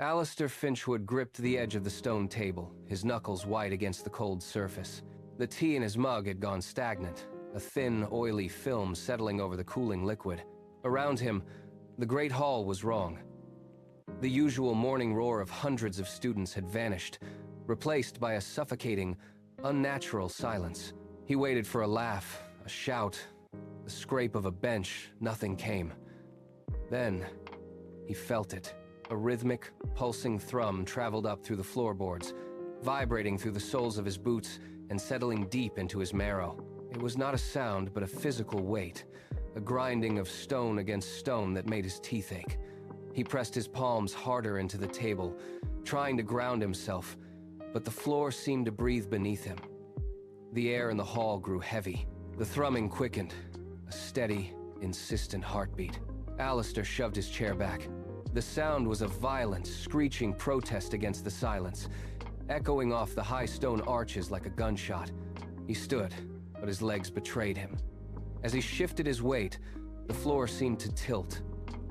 Alistair Finchwood gripped the edge of the stone table, his knuckles white against the cold surface. The tea in his mug had gone stagnant, a thin, oily film settling over the cooling liquid. Around him, the great hall was wrong. The usual morning roar of hundreds of students had vanished, replaced by a suffocating, unnatural silence. He waited for a laugh, a shout, the scrape of a bench. Nothing came. Then, he felt it. A rhythmic, pulsing thrum traveled up through the floorboards, vibrating through the soles of his boots and settling deep into his marrow. It was not a sound, but a physical weight, a grinding of stone against stone that made his teeth ache. He pressed his palms harder into the table, trying to ground himself, but the floor seemed to breathe beneath him. The air in the hall grew heavy. The thrumming quickened, a steady, insistent heartbeat. Alistair shoved his chair back. The sound was a violent, screeching protest against the silence, echoing off the high stone arches like a gunshot. He stood, but his legs betrayed him. As he shifted his weight, the floor seemed to tilt,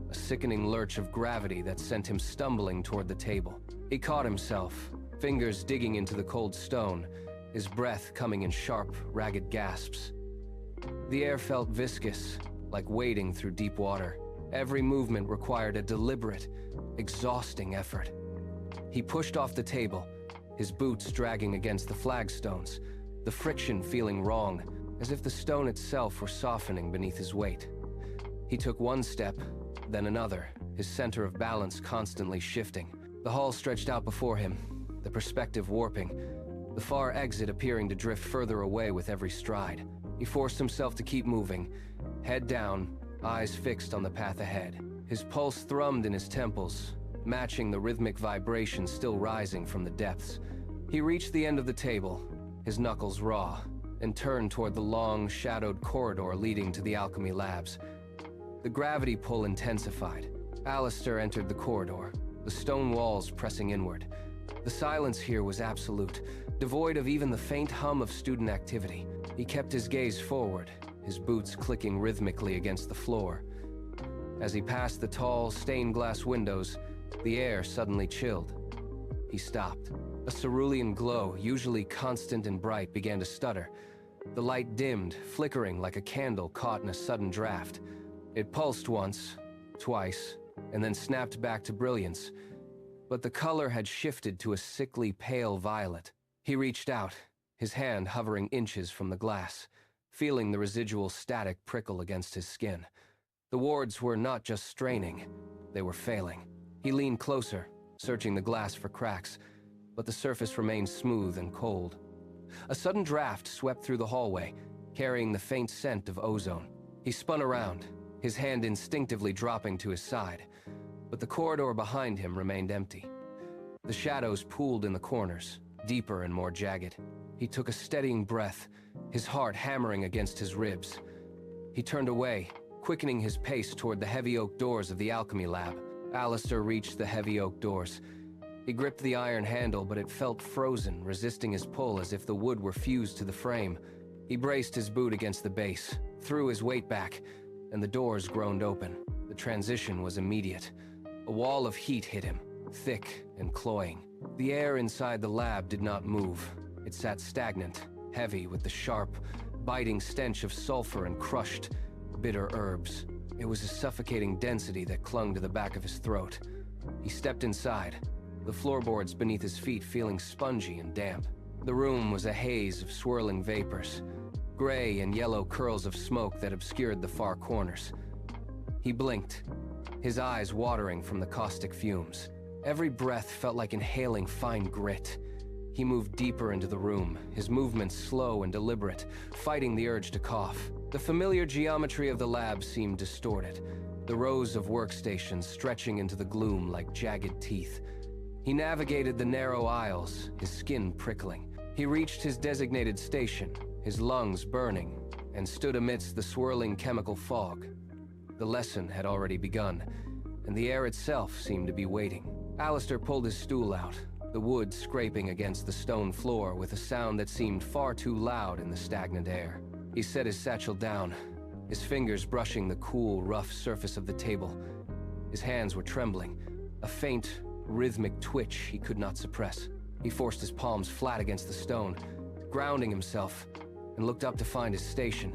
a sickening lurch of gravity that sent him stumbling toward the table. He caught himself, fingers digging into the cold stone, his breath coming in sharp, ragged gasps. The air felt viscous, like wading through deep water. Every movement required a deliberate, exhausting effort. He pushed off the table, his boots dragging against the flagstones, the friction feeling wrong, as if the stone itself were softening beneath his weight. He took one step, then another, his center of balance constantly shifting. The hall stretched out before him, the perspective warping, the far exit appearing to drift further away with every stride. He forced himself to keep moving, head down, eyes fixed on the path ahead. His pulse thrummed in his temples, matching the rhythmic vibration still rising from the depths. He reached the end of the table, his knuckles raw, and turned toward the long, shadowed corridor leading to the alchemy labs. The gravity pull intensified. Alistair entered the corridor, the stone walls pressing inward. The silence here was absolute, devoid of even the faint hum of student activity. He kept his gaze forward, his boots clicking rhythmically against the floor. As he passed the tall, stained glass windows, the air suddenly chilled. He stopped. A cerulean glow, usually constant and bright, began to stutter. The light dimmed, flickering like a candle caught in a sudden draft. It pulsed once, twice, and then snapped back to brilliance. But the color had shifted to a sickly pale violet. He reached out, his hand hovering inches from the glass, feeling the residual static prickle against his skin. The wards were not just straining, they were failing. He leaned closer, searching the glass for cracks, but the surface remained smooth and cold. A sudden draft swept through the hallway, carrying the faint scent of ozone. He spun around, his hand instinctively dropping to his side, but the corridor behind him remained empty. The shadows pooled in the corners, deeper and more jagged. He took a steadying breath, his heart hammering against his ribs. He turned away, quickening his pace toward the heavy oak doors of the alchemy lab. Alistair reached the heavy oak doors. He gripped the iron handle, but it felt frozen, resisting his pull as if the wood were fused to the frame. He braced his boot against the base, threw his weight back, and the doors groaned open. The transition was immediate. A wall of heat hit him, thick and cloying. The air inside the lab did not move. It sat stagnant, heavy with the sharp, biting stench of sulfur and crushed, bitter herbs. It was a suffocating density that clung to the back of his throat. He stepped inside, the floorboards beneath his feet feeling spongy and damp. The room was a haze of swirling vapors, gray and yellow curls of smoke that obscured the far corners. He blinked, his eyes watering from the caustic fumes. Every breath felt like inhaling fine grit. He moved deeper into the room, his movements slow and deliberate, fighting the urge to cough. The familiar geometry of the lab seemed distorted, the rows of workstations stretching into the gloom like jagged teeth. He navigated the narrow aisles, his skin prickling. He reached his designated station, his lungs burning, and stood amidst the swirling chemical fog. The lesson had already begun, and the air itself seemed to be waiting. Alistair pulled his stool out, the wood scraping against the stone floor with a sound that seemed far too loud in the stagnant air. He set his satchel down, his fingers brushing the cool, rough surface of the table. His hands were trembling, a faint, rhythmic twitch he could not suppress. He forced his palms flat against the stone, grounding himself, and looked up to find his station.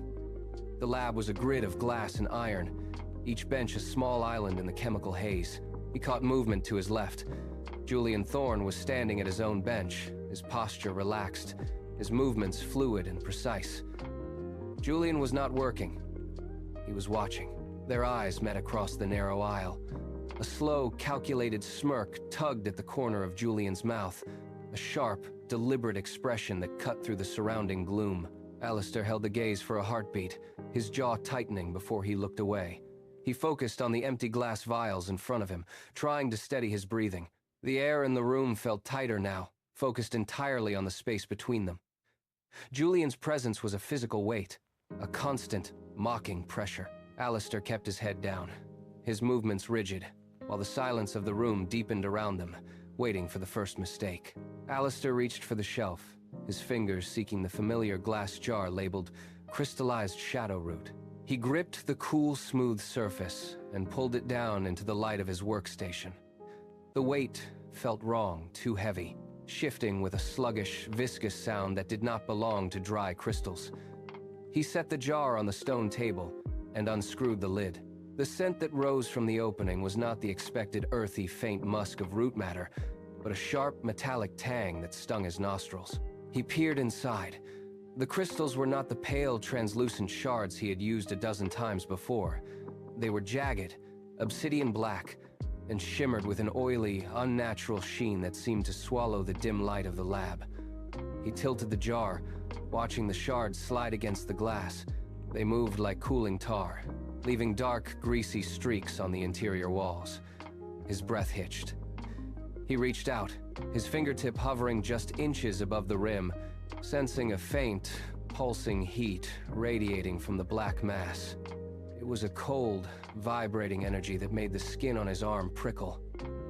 The lab was a grid of glass and iron, each bench a small island in the chemical haze. He caught movement to his left. Vivienne Thorne was standing at his own bench, his posture relaxed, his movements fluid and precise. Julian was not working. He was watching. Their eyes met across the narrow aisle. A slow, calculated smirk tugged at the corner of Julian's mouth, a sharp, deliberate expression that cut through the surrounding gloom. Alistair held the gaze for a heartbeat, his jaw tightening before he looked away. He focused on the empty glass vials in front of him, trying to steady his breathing. The air in the room felt tighter now, focused entirely on the space between them. Julian's presence was a physical weight, a constant, mocking pressure. Alistair kept his head down, his movements rigid, while the silence of the room deepened around them, waiting for the first mistake. Alistair reached for the shelf, his fingers seeking the familiar glass jar labeled crystallized shadow root. He gripped the cool, smooth surface and pulled it down into the light of his workstation. The weight felt wrong, too heavy, shifting with a sluggish, viscous sound that did not belong to dry crystals. He set the jar on the stone table and unscrewed the lid. The scent that rose from the opening was not the expected earthy, faint musk of root matter, but a sharp, metallic tang that stung his nostrils. He peered inside. The crystals were not the pale, translucent shards he had used a dozen times before. They were jagged, obsidian black, and shimmered with an oily, unnatural sheen that seemed to swallow the dim light of the lab. He tilted the jar, watching the shards slide against the glass. They moved like cooling tar, leaving dark, greasy streaks on the interior walls. His breath hitched. He reached out, his fingertip hovering just inches above the rim, sensing a faint, pulsing heat radiating from the black mass. It was a cold, vibrating energy that made the skin on his arm prickle.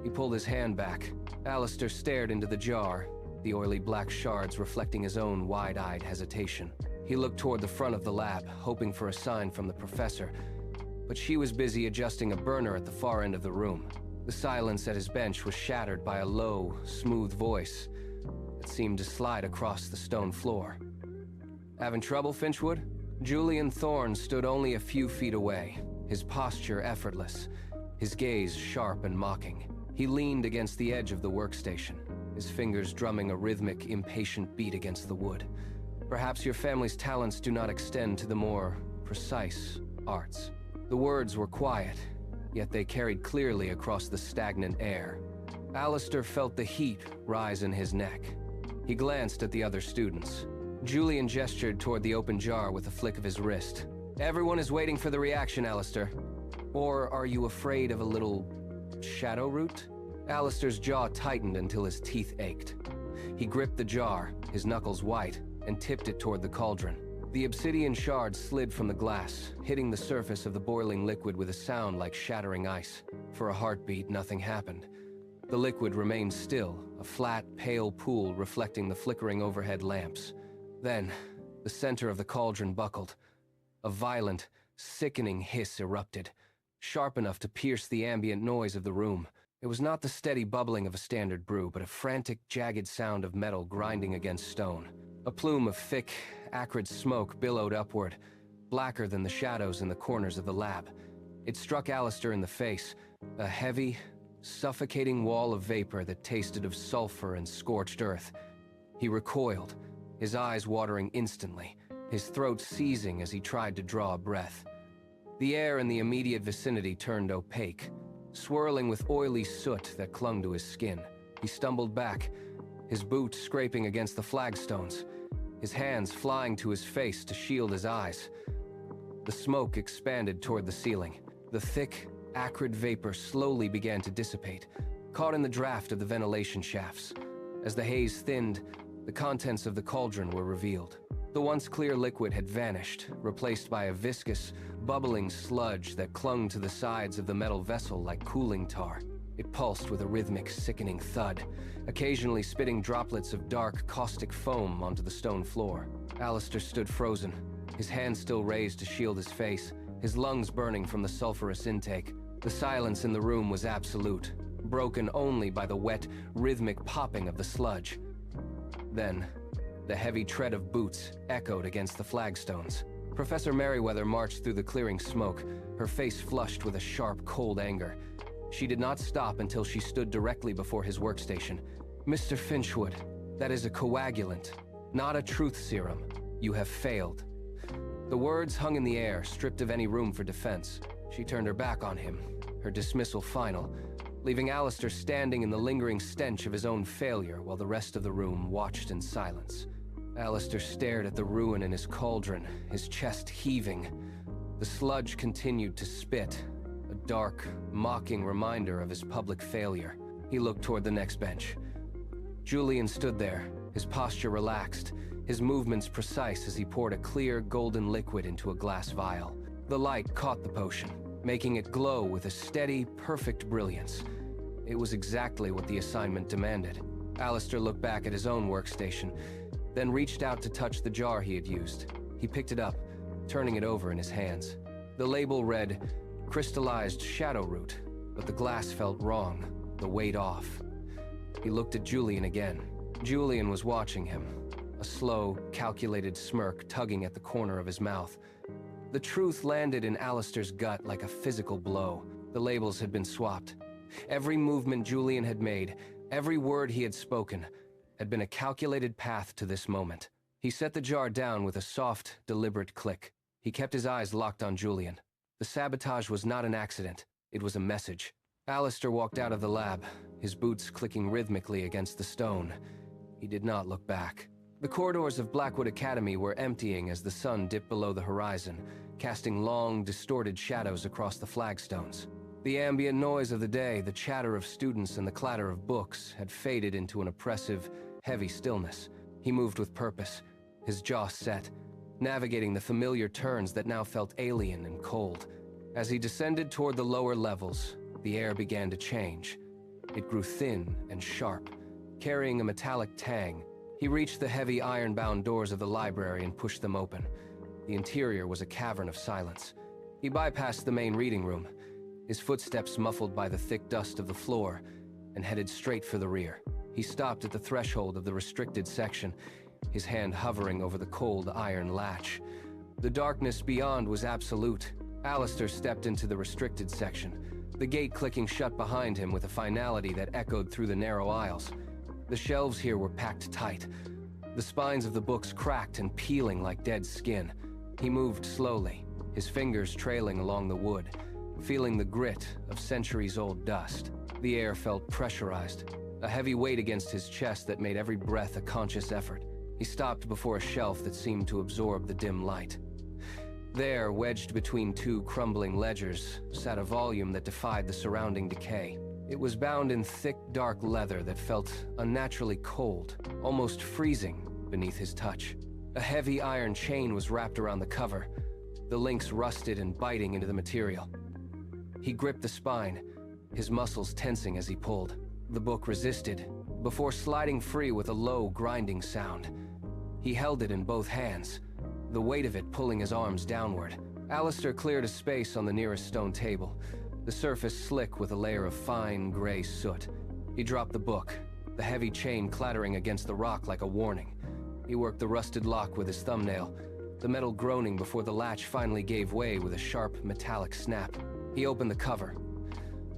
He pulled his hand back. Alistair stared into the jar, the oily black shards reflecting his own wide-eyed hesitation. He looked toward the front of the lab, hoping for a sign from the professor, but she was busy adjusting a burner at the far end of the room. The silence at his bench was shattered by a low, smooth voice that seemed to slide across the stone floor. "Having trouble, Finchwood?" Vivienne Thorne stood only a few feet away, his posture effortless, his gaze sharp and mocking. He leaned against the edge of the workstation, his fingers drumming a rhythmic, impatient beat against the wood. "Perhaps your family's talents do not extend to the more precise arts." The words were quiet, yet they carried clearly across the stagnant air. Alistair felt the heat rise in his neck. He glanced at the other students. Julian gestured toward the open jar with a flick of his wrist. "Everyone is waiting for the reaction, Alistair. Or are you afraid of a little shadow root?" Alistair's jaw tightened until his teeth ached. He gripped the jar, his knuckles white, and tipped it toward the cauldron. The obsidian shards slid from the glass, hitting the surface of the boiling liquid with a sound like shattering ice. For a heartbeat, nothing happened. The liquid remained still, a flat, pale pool reflecting the flickering overhead lamps. Then, the center of the cauldron buckled. A violent, sickening hiss erupted, sharp enough to pierce the ambient noise of the room. It was not the steady bubbling of a standard brew, but a frantic, jagged sound of metal grinding against stone. A plume of thick, acrid smoke billowed upward, blacker than the shadows in the corners of the lab. It struck Alistair in the face, a heavy, suffocating wall of vapor that tasted of sulfur and scorched earth. He recoiled, his eyes watering instantly, his throat seizing as he tried to draw a breath. The air in the immediate vicinity turned opaque, swirling with oily soot that clung to his skin. He stumbled back, his boot scraping against the flagstones, his hands flying to his face to shield his eyes. The smoke expanded toward the ceiling. The thick, acrid vapor slowly began to dissipate, caught in the draft of the ventilation shafts. As the haze thinned, the contents of the cauldron were revealed. The once clear liquid had vanished, replaced by a viscous, bubbling sludge that clung to the sides of the metal vessel like cooling tar. It pulsed with a rhythmic, sickening thud, occasionally spitting droplets of dark, caustic foam onto the stone floor. Alistair stood frozen, his hand still raised to shield his face, his lungs burning from the sulfurous intake. The silence in the room was absolute. broken only by the wet, rhythmic popping of the sludge. Then, the heavy tread of boots echoed against the flagstones. Professor Merriweather marched through the clearing smoke, her face flushed with a sharp, cold anger. She did not stop until she stood directly before his workstation. "Mr. Finchwood, that is a coagulant, not a truth serum. You have failed." The words hung in the air, stripped of any room for defense. She turned her back on him, her dismissal final, leaving Alistair standing in the lingering stench of his own failure while the rest of the room watched in silence. Alistair stared at the ruin in his cauldron, his chest heaving. The sludge continued to spit, a dark, mocking reminder of his public failure. He looked toward the next bench. Julian stood there, his posture relaxed, his movements precise as he poured a clear, golden liquid into a glass vial. The light caught the potion, making it glow with a steady, perfect brilliance. It was exactly what the assignment demanded. Alistair looked back at his own workstation, then reached out to touch the jar he had used. He picked it up, turning it over in his hands. The label read, "Crystallized shadow root," but the glass felt wrong, the weight off. He looked at Julian again. Julian was watching him, a slow, calculated smirk tugging at the corner of his mouth. The truth landed in Alistair's gut like a physical blow. The labels had been swapped. Every movement Julian had made, every word he had spoken, had been a calculated path to this moment. He set the jar down with a soft, deliberate click. He kept his eyes locked on Julian. The sabotage was not an accident. It was a message. Alistair walked out of the lab, his boots clicking rhythmically against the stone. He did not look back. The corridors of Blackwood Academy were emptying as the sun dipped below the horizon, casting long, distorted shadows across the flagstones. The ambient noise of the day, the chatter of students and the clatter of books, had faded into an oppressive, heavy stillness. He moved with purpose, his jaw set, navigating the familiar turns that now felt alien and cold. As he descended toward the lower levels, the air began to change. It grew thin and sharp, carrying a metallic tang. He reached the heavy iron-bound doors of the library and pushed them open. The interior was a cavern of silence. He bypassed the main reading room, his footsteps muffled by the thick dust of the floor, and headed straight for the rear. He stopped at the threshold of the restricted section, his hand hovering over the cold iron latch. The darkness beyond was absolute. Alistair stepped into the restricted section, the gate clicking shut behind him with a finality that echoed through the narrow aisles. The shelves here were packed tight, the spines of the books cracked and peeling like dead skin. He moved slowly, his fingers trailing along the wood, feeling the grit of centuries-old dust. The air felt pressurized, a heavy weight against his chest that made every breath a conscious effort. He stopped before a shelf that seemed to absorb the dim light. There, wedged between two crumbling ledgers, sat a volume that defied the surrounding decay. It was bound in thick, dark leather that felt unnaturally cold, almost freezing beneath his touch. A heavy iron chain was wrapped around the cover, the links rusted and biting into the material. He gripped the spine, his muscles tensing as he pulled. The book resisted, before sliding free with a low, grinding sound. He held it in both hands, the weight of it pulling his arms downward. Alistair cleared a space on the nearest stone table, the surface slick with a layer of fine, gray soot. He dropped the book, the heavy chain clattering against the rock like a warning. He worked the rusted lock with his thumbnail, the metal groaning before the latch finally gave way with a sharp, metallic snap. He opened the cover.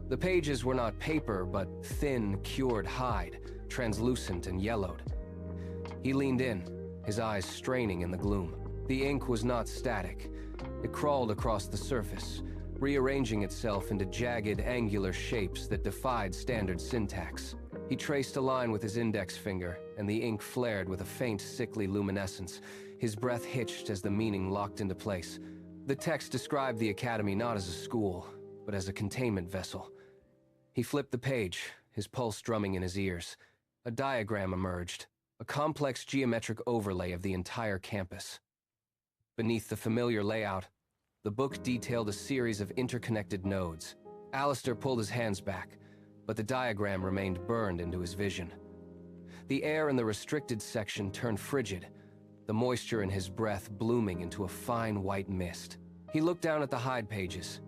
The pages were not paper, but thin, cured hide, translucent and yellowed. He leaned in, his eyes straining in the gloom. The ink was not static. It crawled across the surface, rearranging itself into jagged, angular shapes that defied standard syntax. He traced a line with his index finger, and the ink flared with a faint, sickly luminescence. His breath hitched as the meaning locked into place. The text described the academy not as a school, but as a containment vessel. He flipped the page, his pulse drumming in his ears. A diagram emerged, a complex geometric overlay of the entire campus. Beneath the familiar layout, the book detailed a series of interconnected nodes. Alistair pulled his hands back, but the diagram remained burned into his vision. The air in the restricted section turned frigid, the moisture in his breath blooming into a fine white mist. He looked down at the hide pages.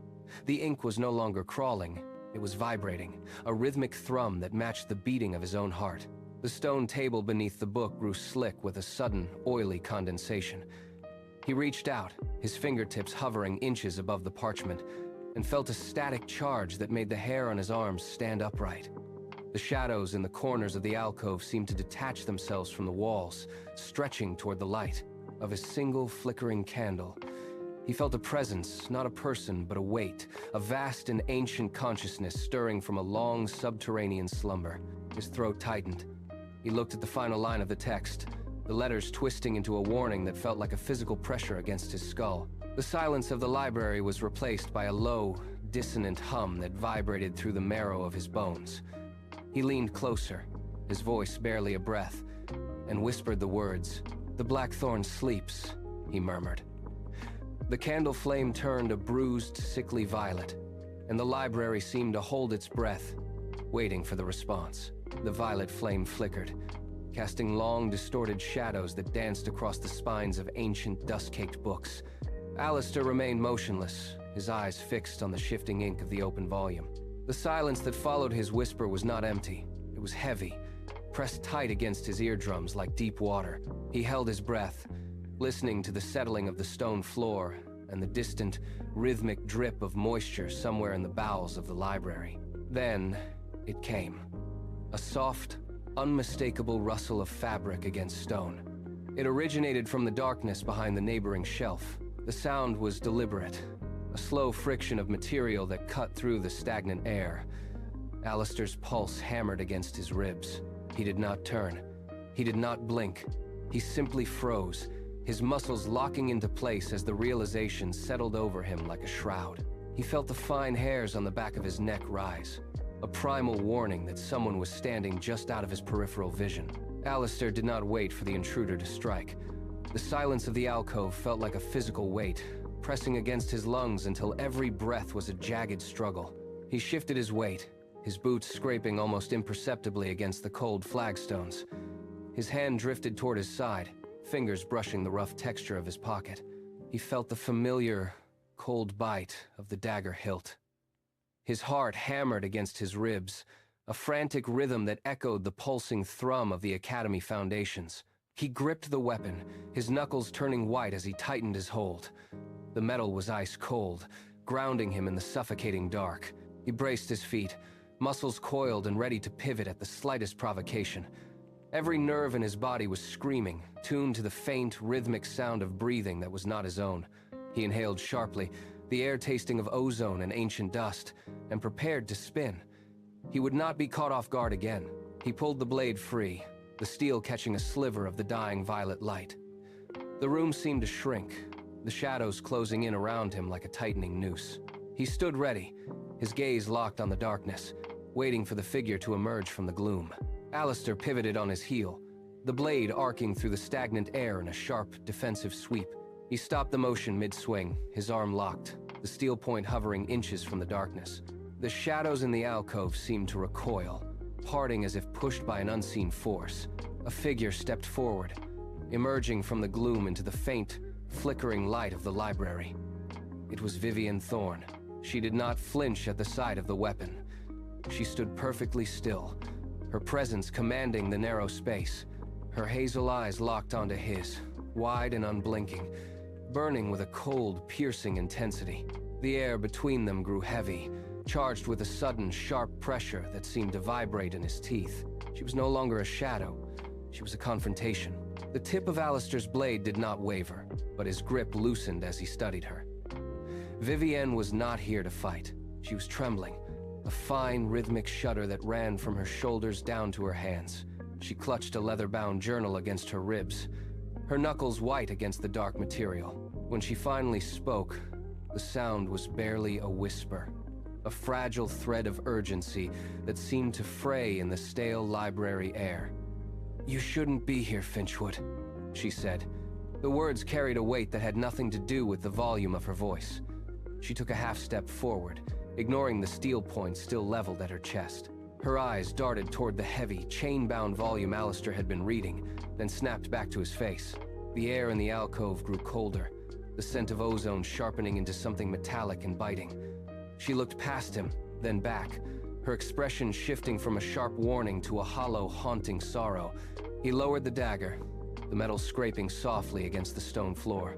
The ink was no longer crawling, It was vibrating, a rhythmic thrum that matched the beating of his own heart. The stone table beneath the book grew slick with a sudden, oily condensation. He reached out, his fingertips hovering inches above the parchment, and felt a static charge that made the hair on his arms stand upright. The shadows in the corners of the alcove seemed to detach themselves from the walls, stretching toward the light of a single flickering candle. He felt a presence, not a person, but a weight, a vast and ancient consciousness stirring from a long subterranean slumber. His throat tightened. He looked at the final line of the text, the letters twisting into a warning that felt like a physical pressure against his skull. The silence of the library was replaced by a low, dissonant hum that vibrated through the marrow of his bones. He leaned closer, his voice barely a breath, and whispered the words, "The Blackthorn sleeps," he murmured. The candle flame turned a bruised, sickly violet, and the library seemed to hold its breath, waiting for the response. The violet flame flickered, casting long, distorted shadows that danced across the spines of ancient, dust-caked books. Alistair remained motionless, his eyes fixed on the shifting ink of the open volume. The silence that followed his whisper was not empty. It was heavy, pressed tight against his eardrums like deep water. He held his breath, listening to the settling of the stone floor and the distant, rhythmic drip of moisture somewhere in the bowels of the library. Then, it came. A soft, unmistakable rustle of fabric against stone. It originated from the darkness behind the neighboring shelf. The sound was deliberate, a slow friction of material that cut through the stagnant air. Alistair's pulse hammered against his ribs. He did not turn. He did not blink. He simply froze, his muscles locking into place as the realization settled over him like a shroud. He felt the fine hairs on the back of his neck rise, a primal warning that someone was standing just out of his peripheral vision. Alistair did not wait for the intruder to strike. The silence of the alcove felt like a physical weight, pressing against his lungs until every breath was a jagged struggle. He shifted his weight, his boots scraping almost imperceptibly against the cold flagstones. His hand drifted toward his side, fingers brushing the rough texture of his pocket. He felt the familiar, cold bite of the dagger hilt. His heart hammered against his ribs, a frantic rhythm that echoed the pulsing thrum of the Academy foundations. He gripped the weapon, his knuckles turning white as he tightened his hold. The metal was ice cold, grounding him in the suffocating dark. He braced his feet, muscles coiled and ready to pivot at the slightest provocation. Every nerve in his body was screaming, tuned to the faint, rhythmic sound of breathing that was not his own. He inhaled sharply, the air tasting of ozone and ancient dust, and prepared to spin. He would not be caught off guard again. He pulled the blade free, the steel catching a sliver of the dying violet light. The room seemed to shrink, the shadows closing in around him like a tightening noose. He stood ready, his gaze locked on the darkness, waiting for the figure to emerge from the gloom. Alistair pivoted on his heel, the blade arcing through the stagnant air in a sharp, defensive sweep. He stopped the motion mid-swing, his arm locked, the steel point hovering inches from the darkness. The shadows in the alcove seemed to recoil, parting as if pushed by an unseen force. A figure stepped forward, emerging from the gloom into the faint, flickering light of the library. It was Vivienne Thorne. She did not flinch at the sight of the weapon. She stood perfectly still, her presence commanding the narrow space, her hazel eyes locked onto his, wide and unblinking, burning with a cold, piercing intensity. The air between them grew heavy, charged with a sudden, sharp pressure that seemed to vibrate in his teeth. She was no longer a shadow. She was a confrontation. The tip of Alistair's blade did not waver, but his grip loosened as he studied her. Vivienne was not here to fight. She was trembling, a fine, rhythmic shudder that ran from her shoulders down to her hands. She clutched a leather-bound journal against her ribs, her knuckles white against the dark material. When she finally spoke, the sound was barely a whisper, a fragile thread of urgency that seemed to fray in the stale library air. "You shouldn't be here, Finchwood," she said. The words carried a weight that had nothing to do with the volume of her voice. She took a half-step forward, ignoring the steel point still leveled at her chest. Her eyes darted toward the heavy, chain-bound volume Alistair had been reading, then snapped back to his face. The air in the alcove grew colder, the scent of ozone sharpening into something metallic and biting. She looked past him, then back, her expression shifting from a sharp warning to a hollow, haunting sorrow. He lowered the dagger, the metal scraping softly against the stone floor.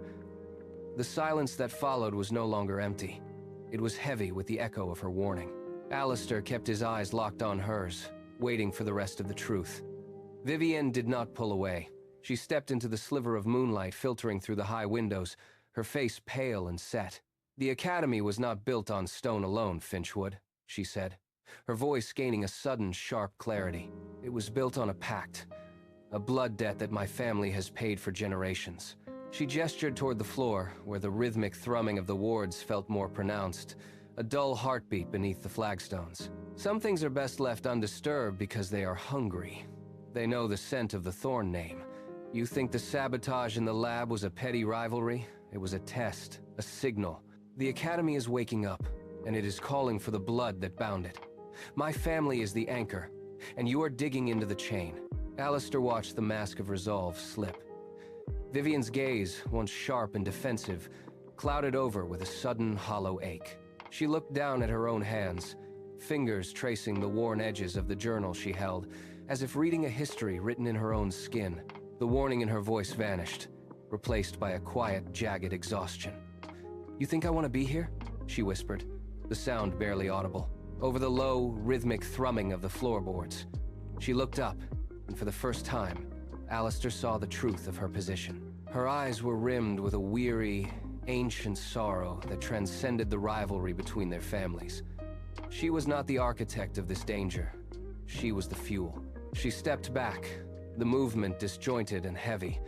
The silence that followed was no longer empty. It was heavy with the echo of her warning. Alistair kept his eyes locked on hers, waiting for the rest of the truth. Vivienne did not pull away. She stepped into the sliver of moonlight filtering through the high windows, her face pale and set. "The Academy was not built on stone alone, Finchwood," she said, her voice gaining a sudden, sharp clarity. "It was built on a pact, a blood debt that my family has paid for generations." She gestured toward the floor, where the rhythmic thrumming of the wards felt more pronounced, a dull heartbeat beneath the flagstones. "Some things are best left undisturbed because they are hungry. They know the scent of the Thorne name. You think the sabotage in the lab was a petty rivalry? It was a test, a signal. The Academy is waking up, and it is calling for the blood that bound it. My family is the anchor, and you are digging into the chain." Alistair watched the mask of resolve slip. Vivienne's gaze, once sharp and defensive, clouded over with a sudden hollow ache. She looked down at her own hands, fingers tracing the worn edges of the journal she held, as if reading a history written in her own skin. The warning in her voice vanished, replaced by a quiet, jagged exhaustion. "You think I want to be here?" she whispered, the sound barely audible, over the low, rhythmic thrumming of the floorboards. She looked up, and for the first time, Alistair saw the truth of her position. Her eyes were rimmed with a weary, ancient sorrow that transcended the rivalry between their families. She was not the architect of this danger. She was the fuel. She stepped back, the movement disjointed and heavy,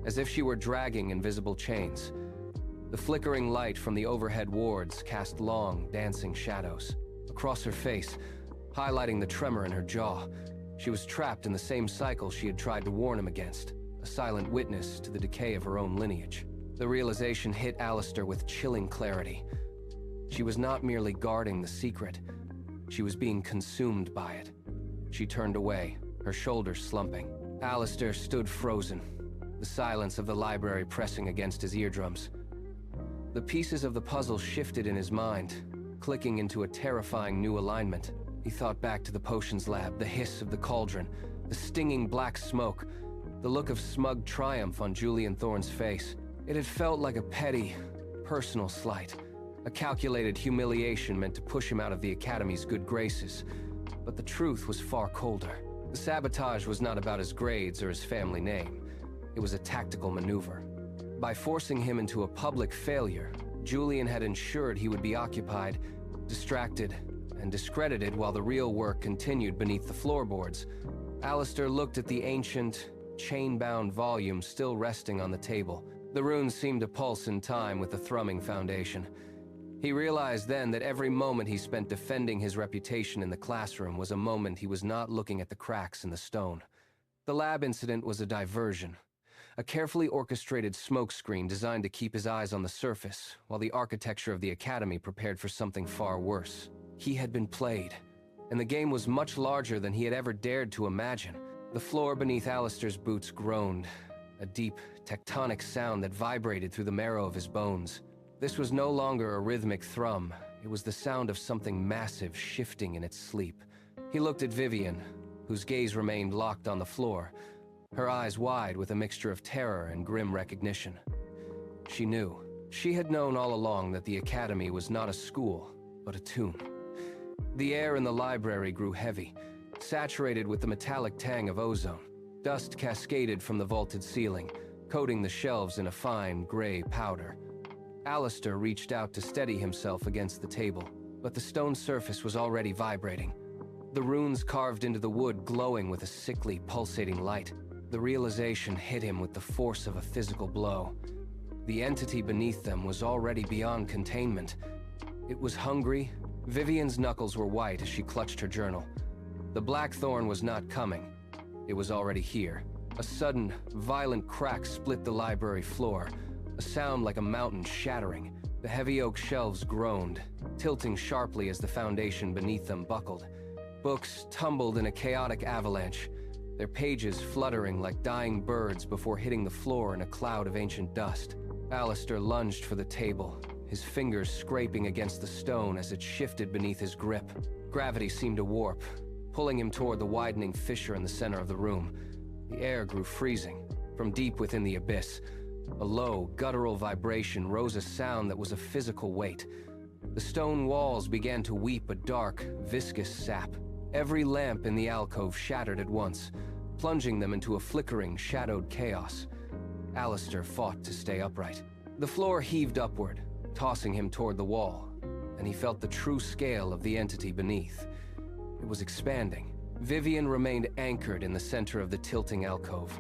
as if she were dragging invisible chains. The flickering light from the overhead wards cast long, dancing shadows across her face, highlighting the tremor in her jaw. She was trapped in the same cycle she had tried to warn him against, a silent witness to the decay of her own lineage. The realization hit Alistair with chilling clarity. She was not merely guarding the secret, she was being consumed by it. She turned away, her shoulders slumping. Alistair stood frozen, the silence of the library pressing against his eardrums. The pieces of the puzzle shifted in his mind, clicking into a terrifying new alignment. He thought back to the potions lab, the hiss of the cauldron, the stinging black smoke, the look of smug triumph on Vivienne Thorne's face. It had felt like a petty, personal slight, a calculated humiliation meant to push him out of the Academy's good graces. But the truth was far colder. The sabotage was not about his grades or his family name. It was a tactical maneuver. By forcing him into a public failure, Vivienne had ensured he would be occupied, distracted, and discredited while the real work continued beneath the floorboards. Alistair looked at the ancient, chain-bound volume still resting on the table. The runes seemed to pulse in time with the thrumming foundation. He realized then that every moment he spent defending his reputation in the classroom was a moment he was not looking at the cracks in the stone. The lab incident was a diversion, a carefully orchestrated smokescreen designed to keep his eyes on the surface, while the architecture of the Academy prepared for something far worse. He had been played, and the game was much larger than he had ever dared to imagine. The floor beneath Alistair's boots groaned, a deep, tectonic sound that vibrated through the marrow of his bones. This was no longer a rhythmic thrum. It was the sound of something massive shifting in its sleep. He looked at Vivienne, whose gaze remained locked on the floor, her eyes wide with a mixture of terror and grim recognition. She knew. She had known all along that the Academy was not a school, but a tomb. The air in the library grew heavy, saturated with the metallic tang of ozone. Dust cascaded from the vaulted ceiling, coating the shelves in a fine, gray powder. Alistair reached out to steady himself against the table, but the stone surface was already vibrating. The runes carved into the wood glowing with a sickly, pulsating light. The realization hit him with the force of a physical blow. The entity beneath them was already beyond containment. It was hungry. Vivienne's knuckles were white as she clutched her journal. The Blackthorn was not coming. It was already here. A sudden, violent crack split the library floor, a sound like a mountain shattering. The heavy oak shelves groaned, tilting sharply as the foundation beneath them buckled. Books tumbled in a chaotic avalanche, their pages fluttering like dying birds before hitting the floor in a cloud of ancient dust. Alistair lunged for the table, his fingers scraping against the stone as it shifted beneath his grip. Gravity seemed to warp, pulling him toward the widening fissure in the center of the room. The air grew freezing. From deep within the abyss, a low, guttural vibration rose, a sound that was a physical weight. The stone walls began to weep a dark, viscous sap. Every lamp in the alcove shattered at once, plunging them into a flickering, shadowed chaos. Alistair fought to stay upright. The floor heaved upward, tossing him toward the wall, and he felt the true scale of the entity beneath. It was expanding. Vivienne remained anchored in the center of the tilting alcove.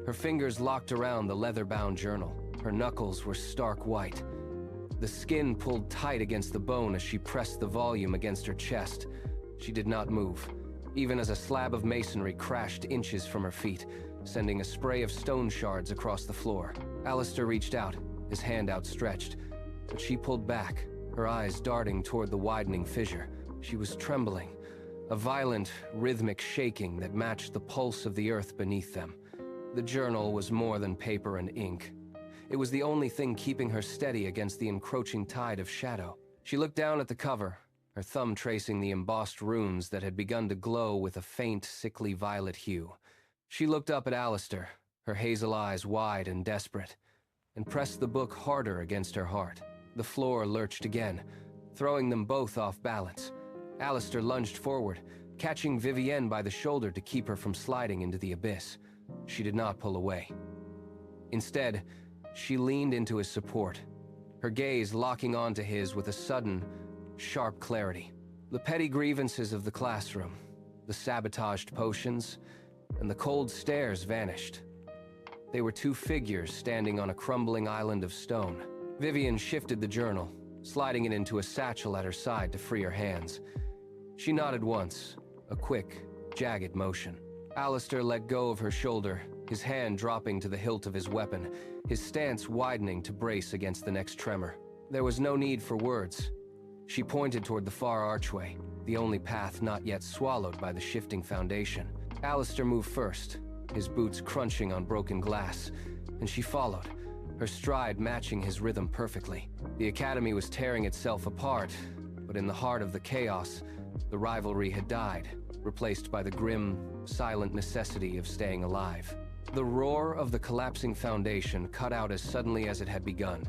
Her fingers locked around the leather-bound journal. Her knuckles were stark white. The skin pulled tight against the bone as she pressed the volume against her chest. She did not move, even as a slab of masonry crashed inches from her feet, sending a spray of stone shards across the floor. Alistair reached out, his hand outstretched, but she pulled back, her eyes darting toward the widening fissure. She was trembling, a violent, rhythmic shaking that matched the pulse of the earth beneath them. The journal was more than paper and ink. It was the only thing keeping her steady against the encroaching tide of shadow. She looked down at the cover, her thumb tracing the embossed runes that had begun to glow with a faint, sickly violet hue. She looked up at Alistair, her hazel eyes wide and desperate, and pressed the book harder against her heart. The floor lurched again, throwing them both off balance. Alistair lunged forward, catching Vivienne by the shoulder to keep her from sliding into the abyss. She did not pull away. Instead, she leaned into his support, her gaze locking onto his with a sudden, sharp clarity. The petty grievances of the classroom, the sabotaged potions, and the cold stares vanished. They were two figures standing on a crumbling island of stone. Vivienne shifted the journal, sliding it into a satchel at her side to free her hands. She nodded once, a quick, jagged motion. Alistair let go of her shoulder, his hand dropping to the hilt of his weapon, his stance widening to brace against the next tremor. There was no need for words. She pointed toward the far archway, the only path not yet swallowed by the shifting foundation. Alistair moved first, his boots crunching on broken glass, and she followed, her stride matching his rhythm perfectly. The academy was tearing itself apart, but in the heart of the chaos, the rivalry had died, replaced by the grim, silent necessity of staying alive. The roar of the collapsing foundation cut out as suddenly as it had begun.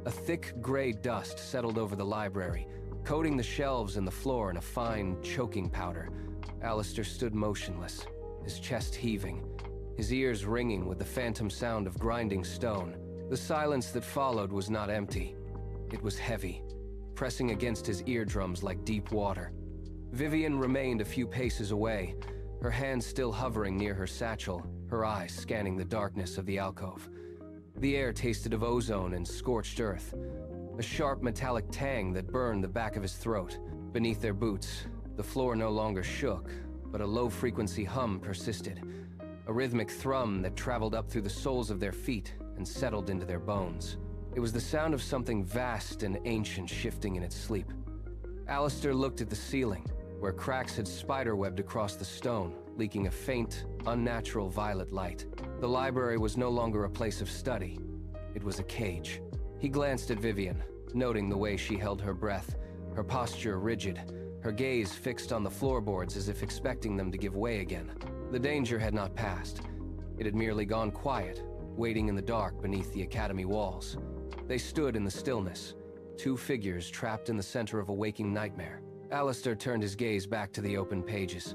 A thick gray dust settled over the library, coating the shelves and the floor in a fine, choking powder. Alistair stood motionless, his chest heaving, his ears ringing with the phantom sound of grinding stone. The silence that followed was not empty. It was heavy, pressing against his eardrums like deep water. Vivienne remained a few paces away, her hands still hovering near her satchel, her eyes scanning the darkness of the alcove. The air tasted of ozone and scorched earth, a sharp metallic tang that burned the back of his throat. Beneath their boots, the floor no longer shook, but a low-frequency hum persisted, a rhythmic thrum that traveled up through the soles of their feet and settled into their bones. It was the sound of something vast and ancient shifting in its sleep. Alistair looked at the ceiling, where cracks had spiderwebbed across the stone, leaking a faint, unnatural violet light. The library was no longer a place of study. It was a cage. He glanced at Vivienne, noting the way she held her breath, her posture rigid, her gaze fixed on the floorboards as if expecting them to give way again. The danger had not passed. It had merely gone quiet, waiting in the dark beneath the academy walls. They stood in the stillness, two figures trapped in the center of a waking nightmare. Alistair turned his gaze back to the open pages.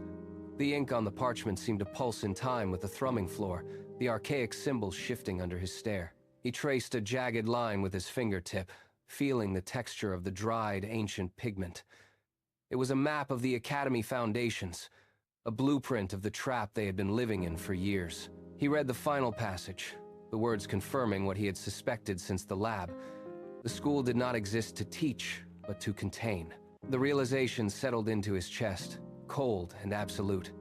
The ink on the parchment seemed to pulse in time with the thrumming floor, the archaic symbols shifting under his stare. He traced a jagged line with his fingertip, feeling the texture of the dried, ancient pigment. It was a map of the academy foundations, a blueprint of the trap they had been living in for years. He read the final passage, the words confirming what he had suspected since the lab. The school did not exist to teach, but to contain. The realization settled into his chest, cold and absolute.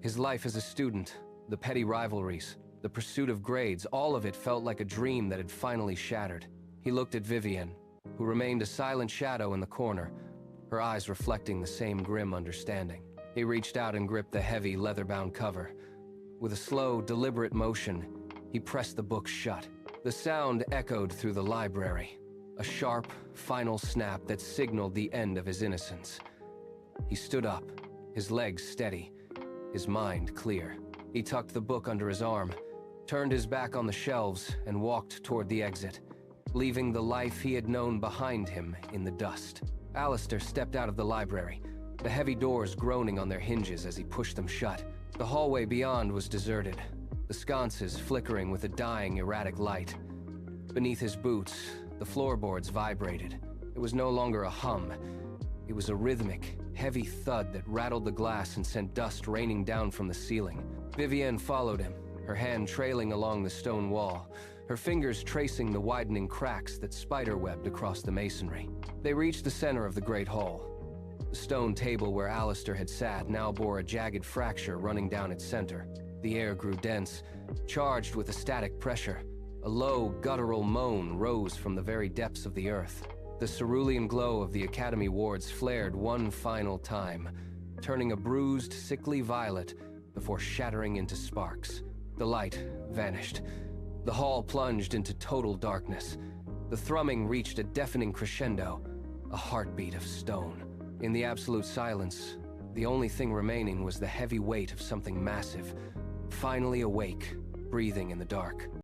His life as a student, the petty rivalries, the pursuit of grades, all of it felt like a dream that had finally shattered. He looked at Vivienne, who remained a silent shadow in the corner, her eyes reflecting the same grim understanding. He reached out and gripped the heavy, leather-bound cover. With a slow, deliberate motion, he pressed the book shut. The sound echoed through the library, a sharp, final snap that signaled the end of his innocence. He stood up, his legs steady, his mind clear. He tucked the book under his arm, turned his back on the shelves, and walked toward the exit, leaving the life he had known behind him in the dust. Alistair stepped out of the library, the heavy doors groaning on their hinges as he pushed them shut. The hallway beyond was deserted, the sconces flickering with a dying, erratic light. Beneath his boots, the floorboards vibrated. It was no longer a hum. It was a rhythmic, heavy thud that rattled the glass and sent dust raining down from the ceiling. Vivienne followed him, her hand trailing along the stone wall, her fingers tracing the widening cracks that spiderwebbed across the masonry. They reached the center of the great hall. The stone table where Alistair had sat now bore a jagged fracture running down its center. The air grew dense, charged with a static pressure. A low, guttural moan rose from the very depths of the earth. The cerulean glow of the Academy wards flared one final time, turning a bruised, sickly violet before shattering into sparks. The light vanished. The hall plunged into total darkness. The thrumming reached a deafening crescendo, a heartbeat of stone. In the absolute silence, the only thing remaining was the heavy weight of something massive, finally awake, breathing in the dark.